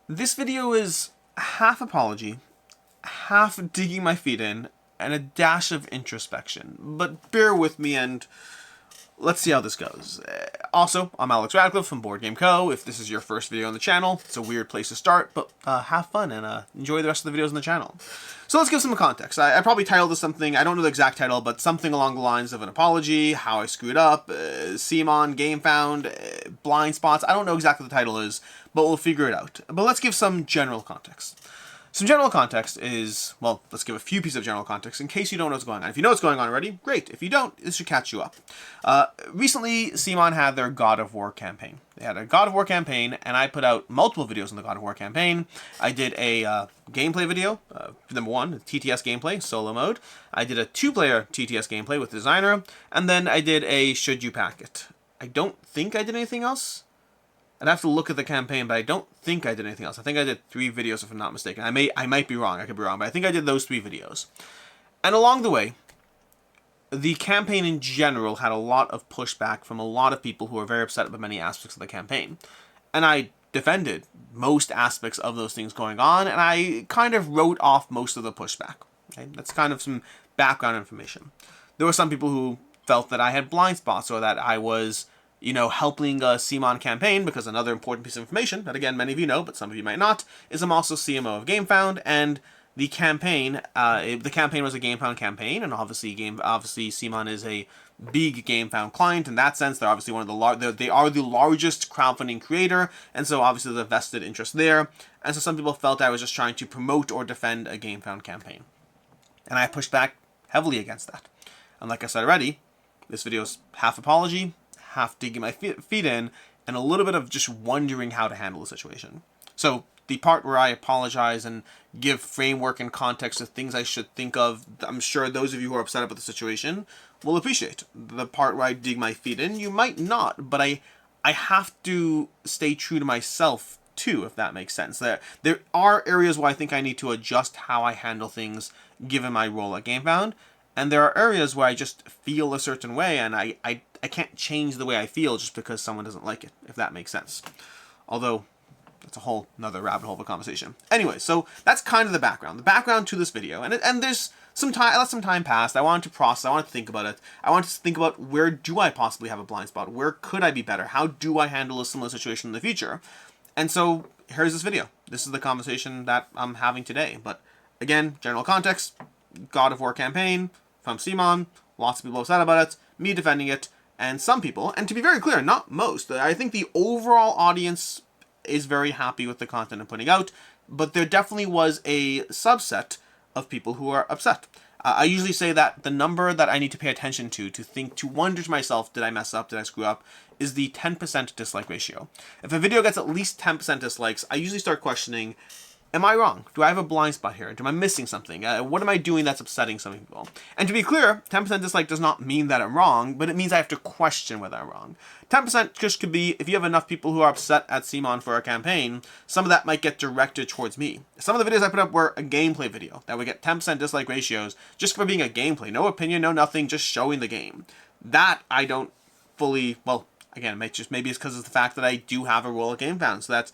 This video is half apology, half digging my feet in, and a dash of introspection. But bear with me and let's see how this goes. Also, I'm Alex Radcliffe from Board Game Co. If this is your first video on the channel, it's a weird place to start, but have fun and enjoy the rest of the videos on the channel. So let's give some context. I probably titled this something, I don't know the exact title, but something along the lines of an apology, how I screwed up, CMON, Gamefound, blind spots. I don't know exactly what the title is, but we'll figure it out. But let's give some general context. Some general context is, well, let's give a few pieces of general context in case you don't know what's going on. If you know what's going on already, great. If you don't, this should catch you up. Recently, CMON had their God of War campaign. They had a God of War campaign, and I put out multiple videos on the God of War campaign. I did a gameplay video, number one, TTS gameplay, solo mode. I did a two-player TTS gameplay with the designer, and then I did a Should You Pack It. I don't think I did anything else. I'd have to look at the campaign, but I don't think I did anything else. I think I did 3 videos, if I'm not mistaken. I might be wrong. I could be wrong, but I think I did those 3 videos. And along the way, the campaign in general had a lot of pushback from a lot of people who were very upset about many aspects of the campaign. And I defended most aspects of those things going on, and I kind of wrote off most of the pushback. Okay? That's kind of some background information. There were some people who felt that I had blind spots, or that I was, helping a CMON campaign, because another important piece of information, that again, many of you know, but some of you might not, is I'm also CMO of Gamefound, and the campaign was a Gamefound campaign, and obviously CMON is a big Gamefound client. In that sense, they're obviously one of they are the largest crowdfunding creator, and so obviously there's a vested interest there, and so some people felt I was just trying to promote or defend a Gamefound campaign. And I pushed back heavily against that. And like I said already, this video is half apology, half digging my feet in, and a little bit of just wondering how to handle the situation. So the part where I apologize and give framework and context to things I should think of, I'm sure those of you who are upset about the situation will appreciate. The part where I dig my feet in, you might not, but I have to stay true to myself too, if that makes sense. There are areas where I think I need to adjust how I handle things given my role at Gamefound, and there are areas where I just feel a certain way, and I can't change the way I feel just because someone doesn't like it, if that makes sense. Although, that's a whole another rabbit hole of a conversation. Anyway, so that's kind of the background to this video. And there's some time, I let some time pass. I wanted to process, I wanted to think about it. I wanted to think about, where do I possibly have a blind spot? Where could I be better? How do I handle a similar situation in the future? And so, here's this video. This is the conversation that I'm having today. But again, general context, God of War campaign from CMON, lots of people upset about it, me defending it, and some people, and to be very clear, not most, I think the overall audience is very happy with the content I'm putting out, but there definitely was a subset of people who are upset. I usually say that the number that I need to pay attention to wonder to myself, did I mess up, did I screw up, is the 10% dislike ratio. If a video gets at least 10% dislikes, I usually start questioning, am I wrong? Do I have a blind spot here? Am I missing something? What am I doing that's upsetting some people? And to be clear, 10% dislike does not mean that I'm wrong, but it means I have to question whether I'm wrong. 10% just could be, if you have enough people who are upset at CMON for a campaign, some of that might get directed towards me. Some of the videos I put up were a gameplay video that would get 10% dislike ratios just for being a gameplay. No opinion, no nothing, just showing the game. That I don't fully, well, again, maybe it's because of the fact that I do have a role at Gamefound, so that's,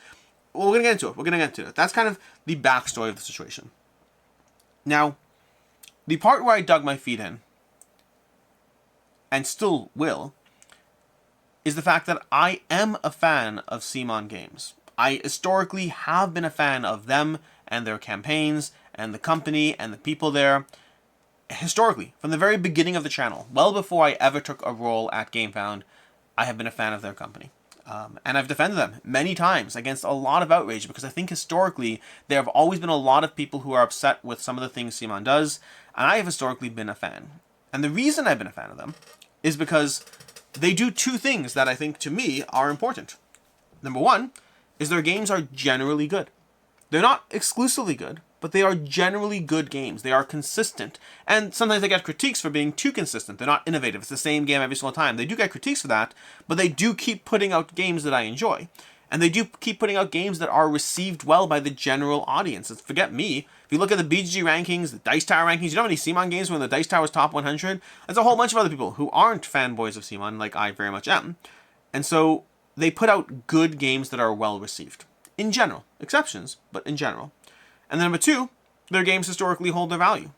well, we're going to get into it. That's kind of the backstory of the situation. Now, the part where I dug my feet in, and still will, is the fact that I am a fan of CMON games. I historically have been a fan of them and their campaigns and the company and the people there. Historically, from the very beginning of the channel, well before I ever took a role at Gamefound, I have been a fan of their company. And I've defended them many times against a lot of outrage, because I think historically there have always been a lot of people who are upset with some of the things CMON does, and I have historically been a fan. And the reason I've been a fan of them is because they do 2 things that I think, to me, are important. Number 1 is their games are generally good. They're not exclusively good, but they are generally good games. They are consistent. And sometimes they get critiques for being too consistent. They're not innovative. It's the same game every single time. They do get critiques for that, but they do keep putting out games that I enjoy. And they do keep putting out games that are received well by the general audience. Forget me. If you look at the BGG rankings, the Dice Tower rankings, you know how many CMON games when the Dice Tower was top 100? There's a whole bunch of other people who aren't fanboys of CMON, like I very much am. And so they put out good games that are well received. In general. Exceptions, but in general. And then number two, their games historically hold their value.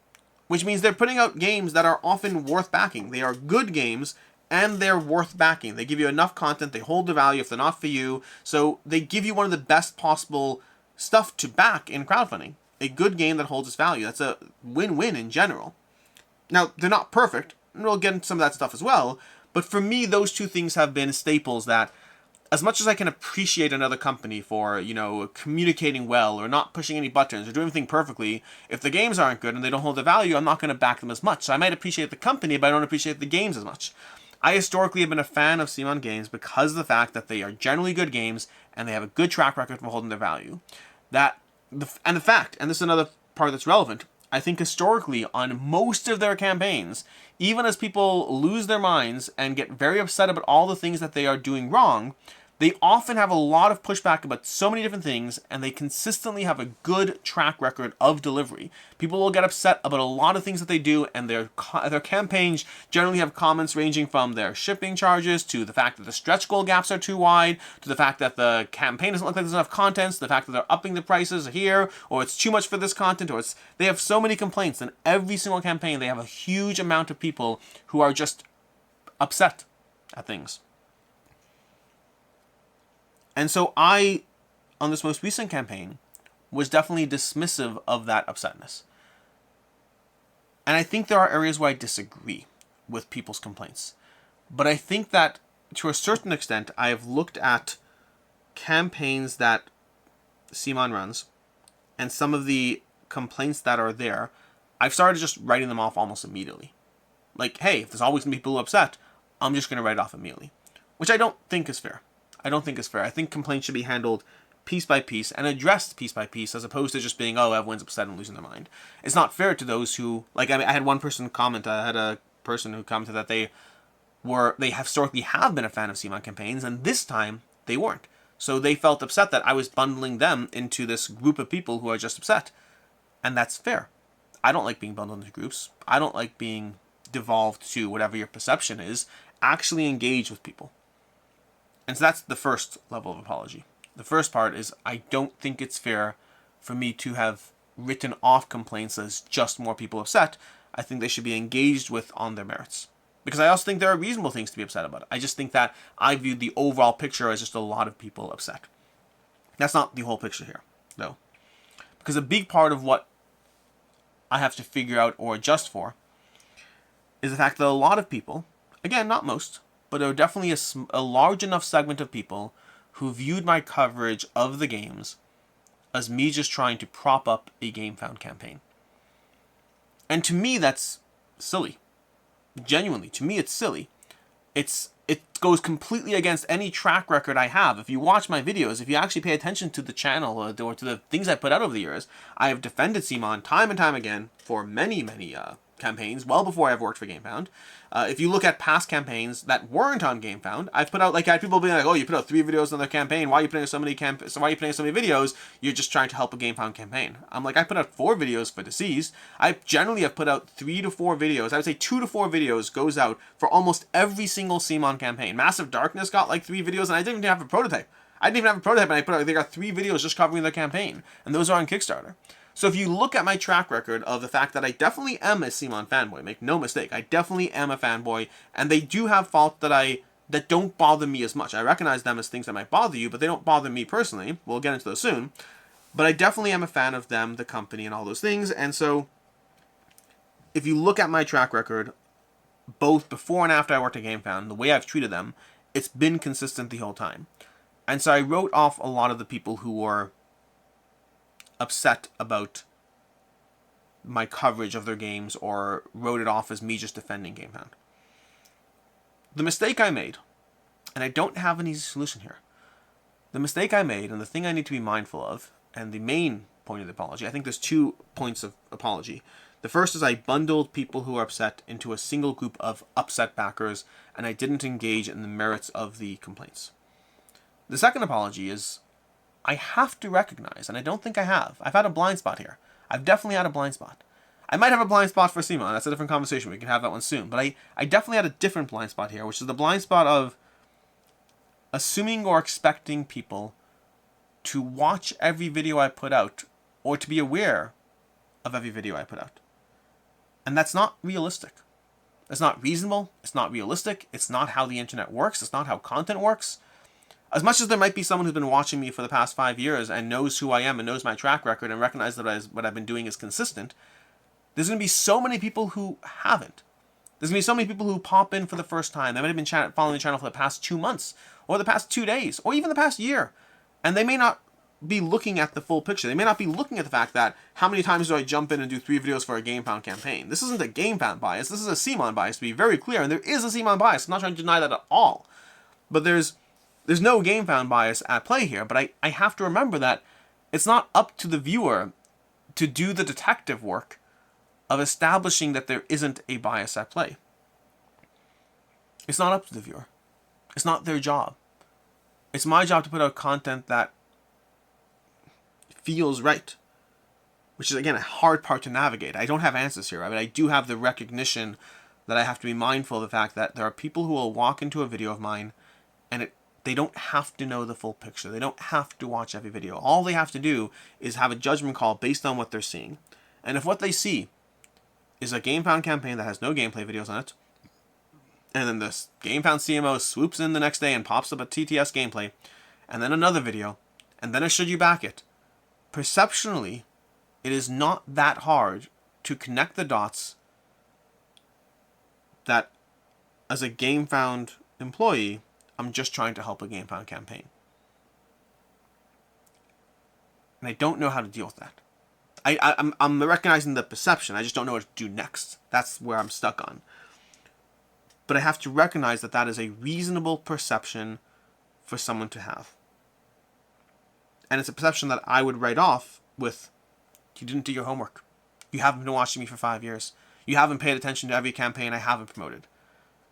Which means they're putting out games that are often worth backing. They are good games, and they're worth backing. They give you enough content, they hold the value if they're not for you. So they give you one of the best possible stuff to back in crowdfunding. A good game that holds its value. That's a win-win in general. Now, they're not perfect, and we'll get into some of that stuff as well, but for me, those two things have been staples that, as much as I can appreciate another company for, communicating well, or not pushing any buttons, or doing everything perfectly, if the games aren't good and they don't hold the value, I'm not going to back them as much. So I might appreciate the company, but I don't appreciate the games as much. I historically have been a fan of CMON games because of the fact that they are generally good games, and they have a good track record for holding their value. And this is another part that's relevant, I think historically on most of their campaigns, even as people lose their minds and get very upset about all the things that they are doing wrong, they often have a lot of pushback about so many different things, and they consistently have a good track record of delivery. People will get upset about a lot of things that they do, and their campaigns generally have comments ranging from their shipping charges, to the fact that the stretch goal gaps are too wide, to the fact that the campaign doesn't look like there's enough content, to the fact that they're upping the prices here, or it's too much for this content, or they have so many complaints. And every single campaign, they have a huge amount of people who are just upset at things. And so I, on this most recent campaign, was definitely dismissive of that upsetness. And I think there are areas where I disagree with people's complaints. But I think that, to a certain extent, I have looked at campaigns that CMON runs, and some of the complaints that are there, I've started just writing them off almost immediately. Like, hey, if there's always going to be people upset, I'm just going to write it off immediately. Which I don't think is fair. I think complaints should be handled piece by piece and addressed piece by piece, as opposed to just being, oh, everyone's upset and losing their mind. It's not fair to those who, I had one person comment, I had a person who commented that they have historically been a fan of CMON campaigns, and this time they weren't. So they felt upset that I was bundling them into this group of people who are just upset. And that's fair. I don't like being bundled into groups. I don't like being devolved to whatever your perception is. Actually engage with people. And so that's the first level of apology. The first part is, I don't think it's fair for me to have written off complaints as just more people upset. I think they should be engaged with on their merits. Because I also think there are reasonable things to be upset about. I just think that I viewed the overall picture as just a lot of people upset. That's not the whole picture here, though. Because a big part of what I have to figure out or adjust for is the fact that a lot of people, again, not most, but there are definitely a large enough segment of people who viewed my coverage of the games as me just trying to prop up a Gamefound campaign. And to me, that's silly. Genuinely, to me, it's silly. It goes completely against any track record I have. If you watch my videos, if you actually pay attention to the channel or to the things I put out over the years, I have defended CMON time and time again for many campaigns, well before I've worked for Gamefound. If you look at past campaigns that weren't on Gamefound, I've put out, I had people being like, oh, you put out 3 videos on their campaign, why are you putting out so many videos? You're just trying to help a Gamefound campaign. I'm like, I put out 4 videos for Deceased. I generally have put out 3 to 4 videos. I would say 2 to 4 videos goes out for almost every single CMON campaign. Massive Darkness got 3 videos, and I didn't even have a prototype. And they got 3 videos just covering their campaign, and those are on Kickstarter. So if you look at my track record of the fact that I definitely am a CMON fanboy, make no mistake, I definitely am a fanboy, and they do have faults that don't bother me as much. I recognize them as things that might bother you, but they don't bother me personally. We'll get into those soon. But I definitely am a fan of them, the company, and all those things. And so if you look at my track record, both before and after I worked at Gamefound, the way I've treated them, it's been consistent the whole time. And so I wrote off a lot of the people who were upset about my coverage of their games, or wrote it off as me just defending Gamefound. The mistake I made, and I don't have an easy solution here, the mistake I made, and the thing I need to be mindful of, and the main point of the apology, I think there's 2 points of apology. The first is I bundled people who are upset into a single group of upset backers, and I didn't engage in the merits of the complaints. The second apology is, I have to recognize, and I don't think I have, I've had a blind spot here. I've definitely had a blind spot. I might have a blind spot for CMON, that's a different conversation, we can have that one soon. But I definitely had a different blind spot here, which is the blind spot of assuming or expecting people to watch every video I put out or to be aware of every video I put out. And that's not realistic. It's not reasonable. It's not realistic. It's not how the internet works. It's not how content works. As much as there might be someone who's been watching me for the past 5 years and knows who I am and knows my track record and recognizes that what I've been doing is consistent, there's going to be so many people who haven't. There's going to be so many people who pop in for the first time. They might have been following the channel for the past 2 months, or the past 2 days, or even the past year. And they may not be looking at the full picture. They may not be looking at the fact that, how many times do I jump in and do 3 videos for a Gamefound campaign? This isn't a Gamefound bias. This is a CMON bias, to be very clear. And there is a CMON bias. I'm not trying to deny that at all. But there's no Gamefound bias at play here. But I have to remember that it's not up to the viewer to do the detective work of establishing that there isn't a bias at play. It's not up to the viewer. It's not their job. It's my job to put out content that feels right, which is, again, a hard part to navigate. I don't have answers here. I mean, I do have the recognition that I have to be mindful of the fact that there are people who will walk into a video of mine and they don't have to know the full picture. They don't have to watch every video. All they have to do is have a judgment call based on what they're seeing. And if what they see is a Gamefound campaign that has no gameplay videos on it, and then this Gamefound CMO swoops in the next day and pops up a TTS gameplay, and then another video, and then a should you back it, perceptionally, it is not that hard to connect the dots that as a Gamefound employee, I'm just trying to help a Gamefound campaign. And I don't know how to deal with that. I'm recognizing the perception. I just don't know what to do next. That's where I'm stuck on. But I have to recognize that that is a reasonable perception for someone to have. And it's a perception that I would write off with, you didn't do your homework. You haven't been watching me for 5 years. You haven't paid attention to every campaign I haven't promoted.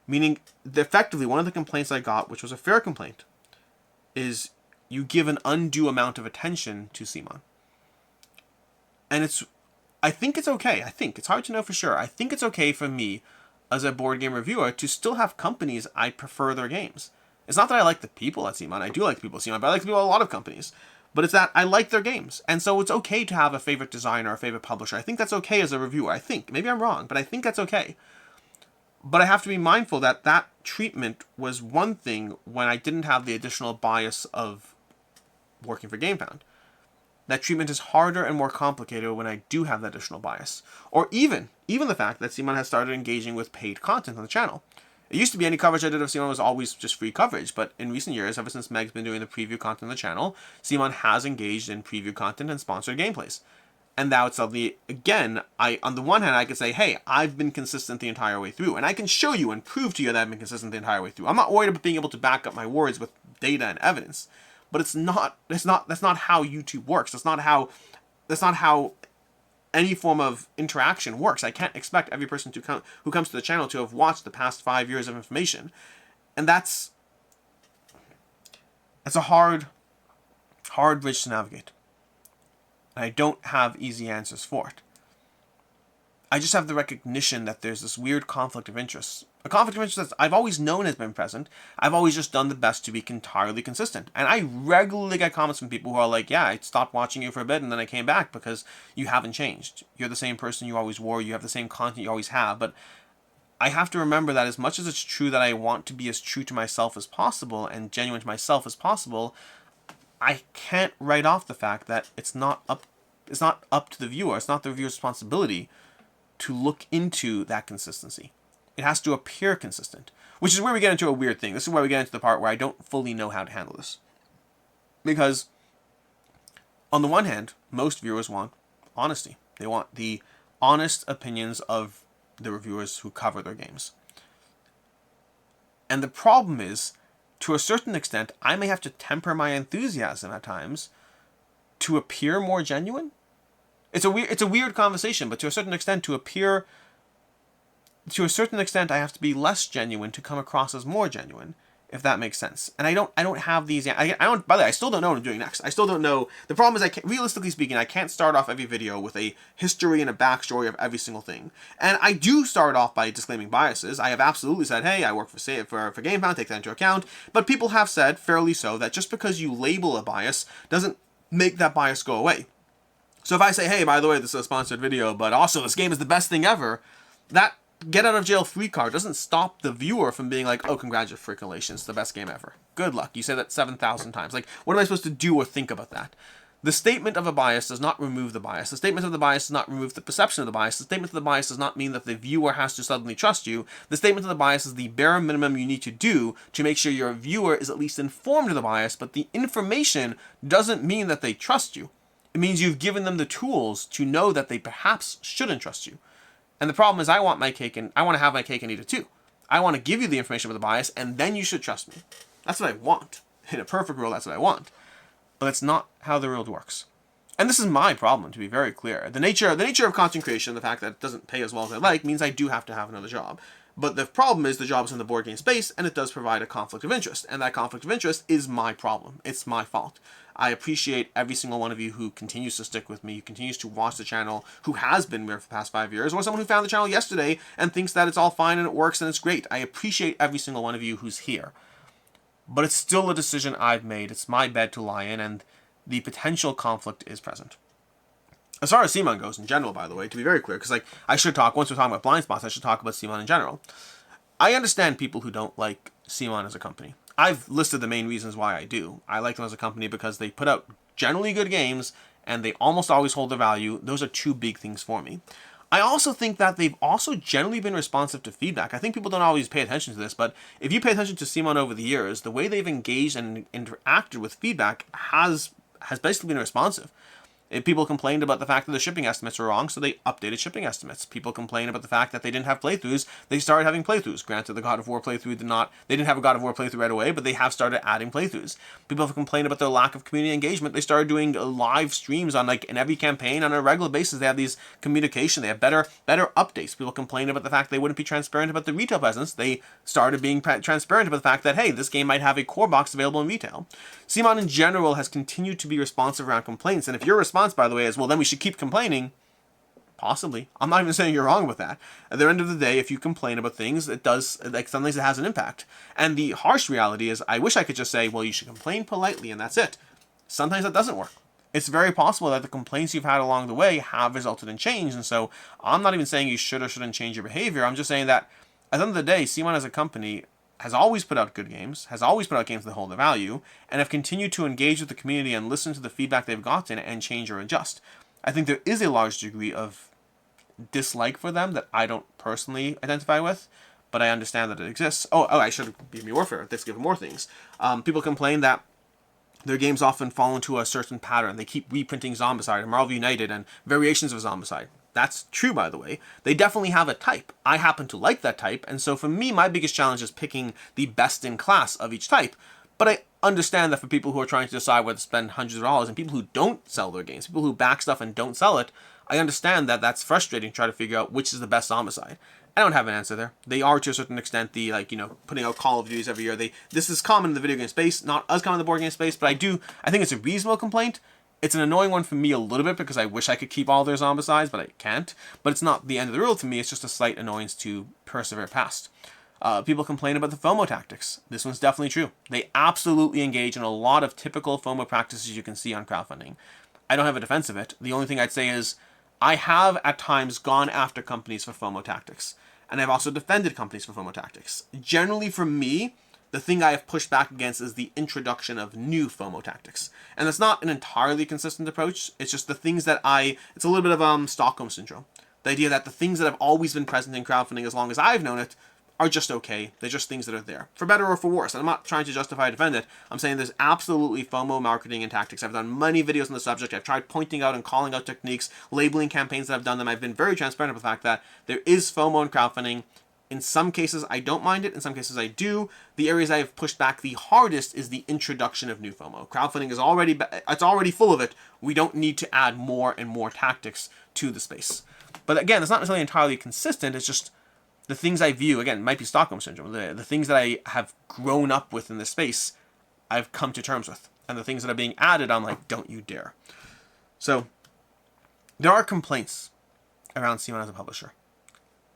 Meaning, effectively, one of the complaints I got, which was a fair complaint, is you give an undue amount of attention to CMON. And I think it's okay. It's hard to know for sure. I think it's okay for me, as a board game reviewer, to still have companies I prefer their games. It's not that I like the people at CMON. I do like the people at CMON, but I like the people at a lot of companies. But it's that I like their games. And so it's okay to have a favorite designer or a favorite publisher. I think that's okay as a reviewer. I think. Maybe I'm wrong, but I think that's okay. But I have to be mindful that that treatment was one thing when I didn't have the additional bias of working for Gamefound. That treatment is harder and more complicated when I do have that additional bias. Or even the fact that CMON has started engaging with paid content on the channel. It used to be any coverage I did of CMON was always just free coverage, but in recent years, ever since Meg's been doing the preview content on the channel, CMON has engaged in preview content and sponsored gameplays. And now it's suddenly, again, on the one hand, I could say, hey, I've been consistent the entire way through, and I can show you and prove to you that I've been consistent the entire way through. I'm not worried about being able to back up my words with data and evidence, but that's not how YouTube works. That's not how any form of interaction works. I can't expect every person who comes to the channel to have watched the past 5 years of information. And that's a hard bridge to navigate. And I don't have easy answers for it. I just have the recognition that there's this weird conflict of interest. A conflict of interest that I've always known has been present. I've always just done the best to be entirely consistent. And I regularly get comments from people who are like, yeah, I stopped watching you for a bit and then I came back because you haven't changed. You're the same person you always were. You have the same content you always have. But I have to remember that as much as it's true that I want to be as true to myself as possible and genuine to myself as possible, I can't write off the fact that it's not up to the viewer. It's not the viewer's responsibility to look into that consistency. It has to appear consistent, which is where we get into a weird thing. This is where we get into the part where I don't fully know how to handle this. Because on the one hand, most viewers want honesty. They want the honest opinions of the reviewers who cover their games. And the problem is, to a certain extent, I may have to temper my enthusiasm at times to appear more genuine. It's a weird conversation, but to a certain extent, I have to be less genuine to come across as more genuine, if that makes sense. And I don't have these. I don't. By the way, I still don't know what I'm doing next. I still don't know. The problem is, realistically speaking, I can't start off every video with a history and a backstory of every single thing. And I do start off by disclaiming biases. I have absolutely said, hey, I work for Gamefound, take that into account. But people have said, fairly so, that just because you label a bias doesn't make that bias go away. So if I say, hey, by the way, this is a sponsored video, but also this game is the best thing ever, that get out of jail free card doesn't stop the viewer from being like, oh, congratulations, it's the best game ever. Good luck. You say that 7,000 times. Like, what am I supposed to do or think about that? The statement of a bias does not remove the bias. The statement of the bias does not remove the perception of the bias. The statement of the bias does not mean that the viewer has to suddenly trust you. The statement of the bias is the bare minimum you need to do to make sure your viewer is at least informed of the bias, but the information doesn't mean that they trust you. It means you've given them the tools to know that they perhaps shouldn't trust you. And the problem is I want to have my cake and eat it too. I want to give you the information about the bias, and then you should trust me. That's what I want. In a perfect world, that's what I want. But that's not how the world works. And this is my problem, to be very clear. The nature of content creation, the fact that it doesn't pay as well as I like, means I do have to have another job. But the problem is the job is in the board game space, and it does provide a conflict of interest. And that conflict of interest is my problem. It's my fault. I appreciate every single one of you who continues to stick with me, who continues to watch the channel, who has been here for the past 5 years, or someone who found the channel yesterday and thinks that it's all fine and it works and it's great. I appreciate every single one of you who's here. But it's still a decision I've made. It's my bed to lie in, and the potential conflict is present. As far as CMON goes in general, by the way, to be very clear, because I should talk, once we're talking about blind spots, I should talk about CMON in general. I understand people who don't like CMON as a company. I've listed the main reasons why I do. I like them as a company because they put out generally good games, and they almost always hold their value. Those are two big things for me. I also think that they've also generally been responsive to feedback. I think people don't always pay attention to this, but if you pay attention to CMON over the years, the way they've engaged and interacted with feedback has basically been responsive. People complained about the fact that the shipping estimates were wrong, so they updated shipping estimates. People complained about the fact that they didn't have playthroughs. They started having playthroughs. Granted, the God of War playthrough they didn't have a God of War playthrough right away, but they have started adding playthroughs. People have complained about their lack of community engagement. They started doing live streams on in every campaign on a regular basis. They have these communication. They have better updates. People complained about the fact they wouldn't be transparent about the retail presence. They started being transparent about the fact that, hey, this game might have a core box available in retail. CMON in general has continued to be responsive around complaints, and if your response, by the way, is, well, then we should keep complaining, possibly. I'm not even saying you're wrong with that. At the end of the day, if you complain about things, it does, some things it has an impact. And the harsh reality is, I wish I could just say, well, you should complain politely, and that's it. Sometimes that doesn't work. It's very possible that the complaints you've had along the way have resulted in change, and so I'm not even saying you should or shouldn't change your behavior. I'm just saying that, at the end of the day, CMON as a company has always put out good games, has always put out games that hold their value, and have continued to engage with the community and listen to the feedback they've gotten and change or adjust. I think there is a large degree of dislike for them that I don't personally identify with, but I understand that it exists. Oh, I should be more fair. Let's give more things. People complain that their games often fall into a certain pattern. They keep reprinting Zombicide and Marvel United and variations of Zombicide. That's true, by the way. They definitely have a type. I happen to like that type, and so for me, my biggest challenge is picking the best in class of each type. But I understand that for people who are trying to decide whether to spend hundreds of dollars, and people who don't sell their games, people who back stuff and don't sell it, I understand that that's frustrating to try to figure out which is the best Zombicide. I don't have an answer there. They are, to a certain extent, putting out Call of Duties every year. This is common in the video game space, not as common in the board game space, but I think it's a reasonable complaint. It's an annoying one for me a little bit because I wish I could keep all their Zombicides, but I can't. But it's not the end of the world to me. It's just a slight annoyance to persevere past. People complain about the FOMO tactics. This one's definitely true. They absolutely engage in a lot of typical FOMO practices you can see on crowdfunding. I don't have a defense of it. The only thing I'd say is I have at times gone after companies for FOMO tactics. And I've also defended companies for FOMO tactics. Generally, for me, the thing I have pushed back against is the introduction of new FOMO tactics. And that's not an entirely consistent approach. It's just the things that it's a little bit of Stockholm Syndrome. The idea that the things that have always been present in crowdfunding as long as I've known it are just okay. They're just things that are there. For better or for worse. And I'm not trying to justify or defend it. I'm saying there's absolutely FOMO marketing and tactics. I've done many videos on the subject. I've tried pointing out and calling out techniques, labeling campaigns that I've done them. I've been very transparent about the fact that there is FOMO in crowdfunding. In some cases, I don't mind it. In some cases, I do. The areas I have pushed back the hardest is the introduction of new FOMO. Crowdfunding is already full of it. We don't need to add more and more tactics to the space. But again, it's not necessarily entirely consistent. It's just the things I view, again, it might be Stockholm Syndrome. The things that I have grown up with in this space, I've come to terms with. And the things that are being added, I'm like, don't you dare. So, there are complaints around CMON as a publisher.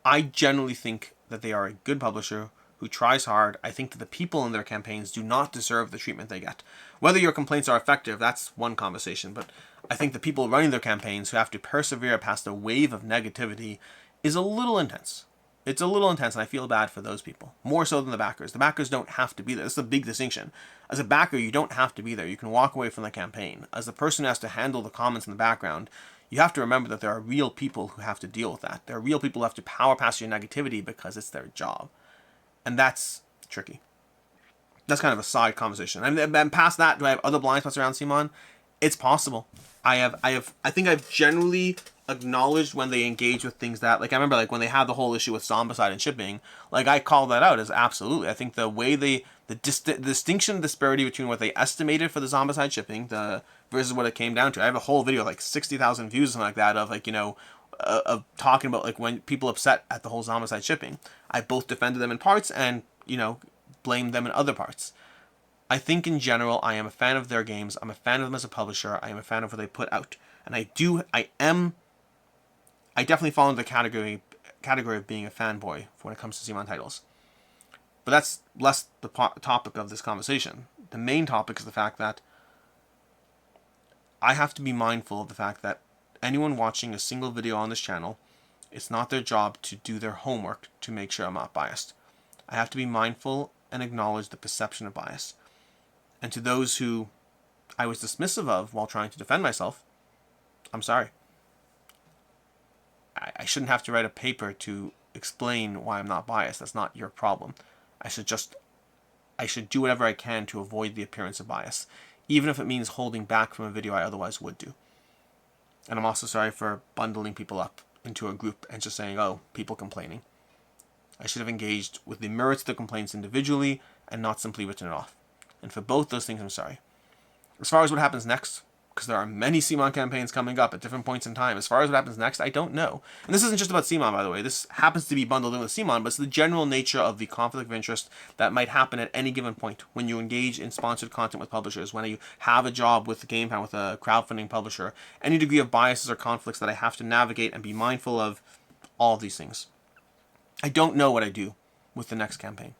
I generally think that they are a good publisher who tries hard. I think that the people in their campaigns do not deserve the treatment they get. Whether your complaints are effective, that's one conversation, but I think the people running their campaigns who have to persevere past a wave of negativity is a little intense. It's a little intense, and I feel bad for those people. More so than the backers. The backers don't have to be there. That's a big distinction. As a backer, you don't have to be there. You can walk away from the campaign. As the person who has to handle the comments in the background, you have to remember that there are real people who have to deal with that. There are real people who have to power past your negativity because it's their job. And that's tricky. That's kind of a side conversation. And past that, do I have other blind spots around CMON? It's possible. I think I've generally acknowledged when they engage with things that, like, I remember, like, when they had the whole issue with zombicide and shipping, like, I called that out as absolutely. I think the way the distinction, disparity between what they estimated for the zombicide shipping, versus what it came down to. I have a whole video, like 60,000 views, something like that, of, like, you know, of talking about, like, when people upset at the whole zombicide shipping. I both defended them in parts and, you know, blamed them in other parts. I think in general, I am a fan of their games. I'm a fan of them as a publisher. I am a fan of what they put out. And I definitely fall into the category of being a fanboy when it comes to CMON titles. But that's less the topic of this conversation. The main topic is the fact that I have to be mindful of the fact that anyone watching a single video on this channel, it's not their job to do their homework to make sure I'm not biased. I have to be mindful and acknowledge the perception of bias. And to those who I was dismissive of while trying to defend myself, I'm sorry. I shouldn't have to write a paper to explain why I'm not biased. That's not your problem. I should do whatever I can to avoid the appearance of bias, even if it means holding back from a video I otherwise would do. And I'm also sorry for bundling people up into a group and just saying, oh, people complaining. I should have engaged with the merits of the complaints individually and not simply written it off. And for both those things, I'm sorry. As far as what happens next, because there are many CMON campaigns coming up at different points in time, as far as what happens next, I don't know. And this isn't just about CMON, by the way. This happens to be bundled in with CMON, but it's the general nature of the conflict of interest that might happen at any given point when you engage in sponsored content with publishers, when you have a job with Gamefound, with a crowdfunding publisher, any degree of biases or conflicts that I have to navigate and be mindful of, all of these things. I don't know what I do with the next campaign.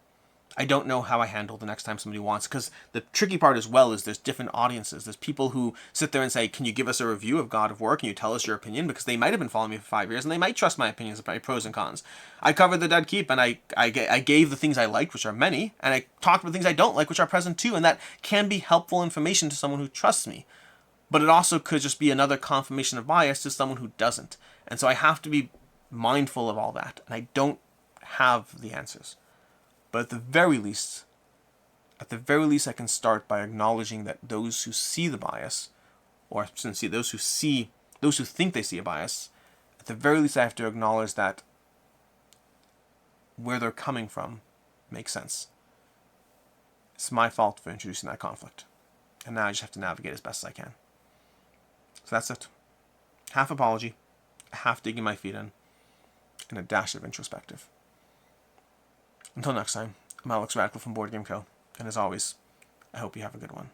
I don't know how I handle the next time somebody wants, because the tricky part as well is there's different audiences. There's people who sit there and say, can you give us a review of God of War? Can you tell us your opinion? Because they might have been following me for 5 years and they might trust my opinions about my pros and cons. I covered the Dead Keep and I gave the things I liked, which are many, and I talked about things I don't like, which are present too, and that can be helpful information to someone who trusts me. But it also could just be another confirmation of bias to someone who doesn't. And so I have to be mindful of all that, and I don't have the answers. But at the very least, I can start by acknowledging that those who see the bias, or those who think they see a bias, at the very least I have to acknowledge that where they're coming from makes sense. It's my fault for introducing that conflict. And now I just have to navigate as best as I can. So that's it. Half apology, half digging my feet in, and a dash of introspective. Until next time, I'm Alex Radcliffe from Board Game Co. And as always, I hope you have a good one.